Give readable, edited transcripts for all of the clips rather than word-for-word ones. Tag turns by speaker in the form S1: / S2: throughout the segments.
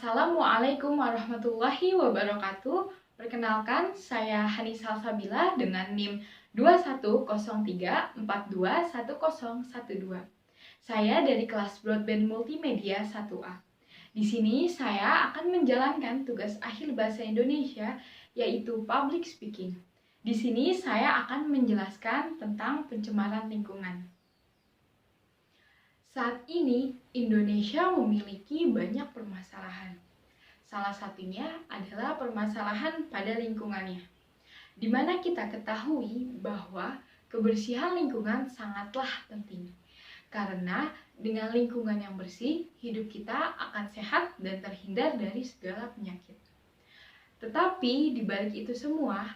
S1: Assalamualaikum warahmatullahi wabarakatuh. Perkenalkan, saya Hanisa Sabila dengan NIM 2103421012. Saya dari kelas Broadband Multimedia 1A. Di sini saya akan menjalankan tugas akhir bahasa Indonesia, yaitu public speaking. Di sini saya akan menjelaskan tentang pencemaran lingkungan. Saat ini, Indonesia memiliki banyak permasalahan. Salah satunya adalah permasalahan pada lingkungannya, di mana kita ketahui bahwa kebersihan lingkungan sangatlah penting. Karena dengan lingkungan yang bersih, hidup kita akan sehat dan terhindar dari segala penyakit. Tetapi di balik itu semua,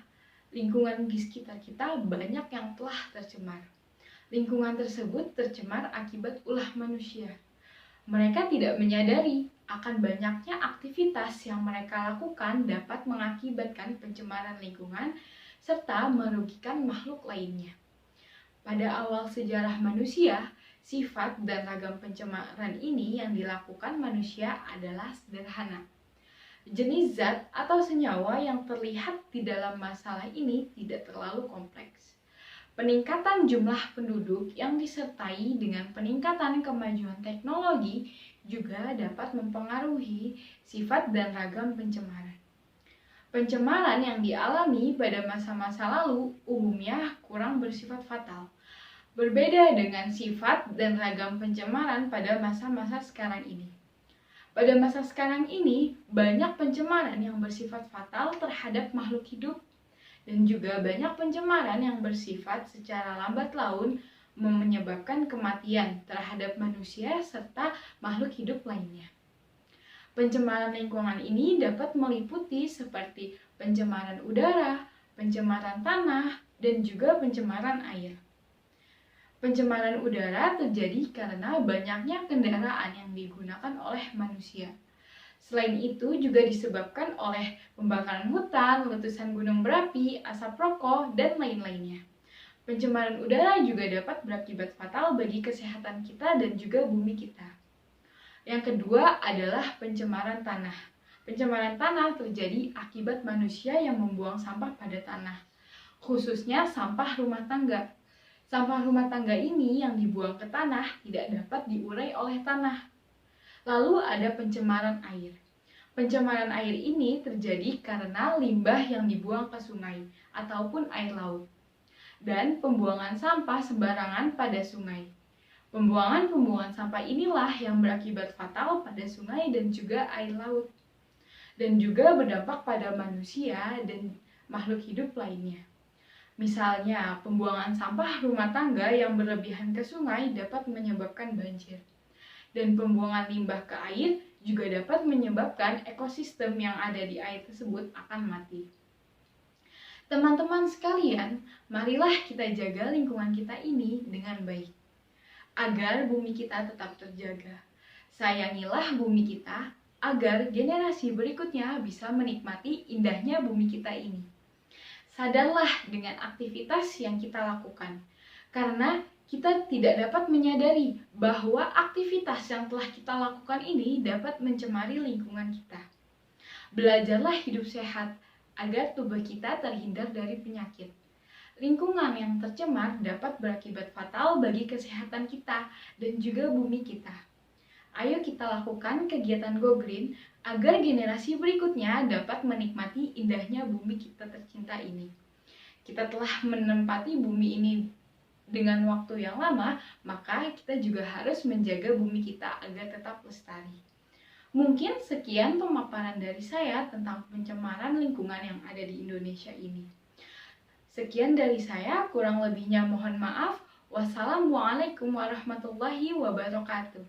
S1: lingkungan di sekitar kita banyak yang telah tercemar. Lingkungan tersebut tercemar akibat ulah manusia. Mereka tidak menyadari akan banyaknya aktivitas yang mereka lakukan dapat mengakibatkan pencemaran lingkungan serta merugikan makhluk lainnya. Pada awal sejarah manusia, sifat dan ragam pencemaran ini yang dilakukan manusia adalah sederhana. Jenis zat atau senyawa yang terlihat di dalam masalah ini tidak terlalu kompleks. Peningkatan jumlah penduduk yang disertai dengan peningkatan kemajuan teknologi juga dapat mempengaruhi sifat dan ragam pencemaran. Pencemaran yang dialami pada masa-masa lalu umumnya kurang bersifat fatal. Berbeda dengan sifat dan ragam pencemaran pada masa-masa sekarang ini. Pada masa sekarang ini, banyak pencemaran yang bersifat fatal terhadap makhluk hidup, dan juga banyak pencemaran yang bersifat secara lambat laun menyebabkan kematian terhadap manusia serta makhluk hidup lainnya. Pencemaran lingkungan ini dapat meliputi seperti pencemaran udara, pencemaran tanah, dan juga pencemaran air. Pencemaran udara terjadi karena banyaknya kendaraan yang digunakan oleh manusia. Selain itu juga disebabkan oleh pembakaran hutan, letusan gunung berapi, asap rokok, dan lain-lainnya. Pencemaran udara juga dapat berakibat fatal bagi kesehatan kita dan juga bumi kita. Yang kedua adalah pencemaran tanah. Pencemaran tanah terjadi akibat manusia yang membuang sampah pada tanah, khususnya sampah rumah tangga. Sampah rumah tangga ini yang dibuang ke tanah tidak dapat diurai oleh tanah. Lalu ada pencemaran air. Pencemaran air ini terjadi karena limbah yang dibuang ke sungai ataupun air laut dan pembuangan sampah sembarangan pada sungai. Pembuangan sampah inilah yang berakibat fatal pada sungai dan juga air laut dan juga berdampak pada manusia dan makhluk hidup lainnya. Misalnya, pembuangan sampah rumah tangga yang berlebihan ke sungai dapat menyebabkan banjir. Dan pembuangan limbah ke air juga dapat menyebabkan ekosistem yang ada di air tersebut akan mati. Teman-teman sekalian, marilah kita jaga lingkungan kita ini dengan baik, agar bumi kita tetap terjaga. Sayangilah bumi kita, agar generasi berikutnya bisa menikmati indahnya bumi kita ini. Sadarlah dengan aktivitas yang kita lakukan, karena kita tidak dapat menyadari bahwa aktivitas yang telah kita lakukan ini dapat mencemari lingkungan kita. Belajarlah hidup sehat agar tubuh kita terhindar dari penyakit. Lingkungan yang tercemar dapat berakibat fatal bagi kesehatan kita dan juga bumi kita. Ayo kita lakukan kegiatan Go Green agar generasi berikutnya dapat menikmati indahnya bumi kita tercinta ini. Kita telah menempati bumi ini dengan waktu yang lama, maka kita juga harus menjaga bumi kita agar tetap lestari. Mungkin sekian pemaparan dari saya tentang pencemaran lingkungan yang ada di Indonesia ini. Sekian dari saya, kurang lebihnya mohon maaf. Wassalamualaikum warahmatullahi wabarakatuh.